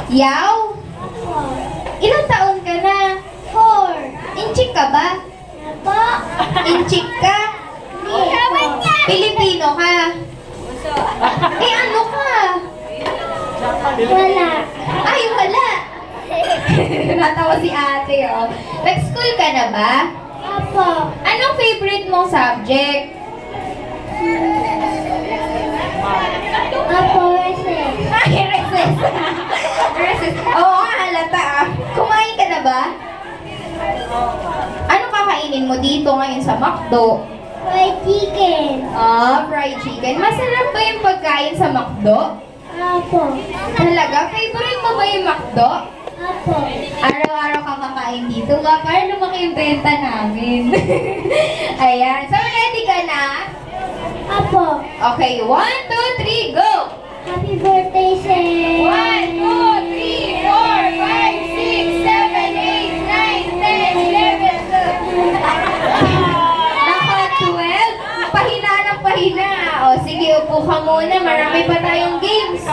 Yaw? Ilang taon ka na? 4. Inchik ka ba? Po. Inchik ka? Hindi. Pilipino ka? Eh ano ka? Wala. Ay, wala! Natawa si ate, oh. Nag-school ka na ba? Apo. Anong favorite mong subject? Apo, recess. Ay, recess! Recess. Oo nga, halata ah. Kumain ka na ba? Ano kakainin mo dito ngayon sa McDo? Fried chicken. Fried chicken. Masarap ba yung pagkain sa McDo? Apo. Talaga? Favorite mo ba yung McDo? Apo. Araw-araw ka kakain dito ba? Para lumaki yung benta namin. Ayan. So, ready ka na? Apo. Okay, 1, 2, 3, go! Happy birthday, sir. 1, 2, 3, 4, 5, 6, 7, 8, 9, 10, 11, 12. Naka 12? Pahina ng pahina. O, sige, upo ka muna. Marami pa tayong games.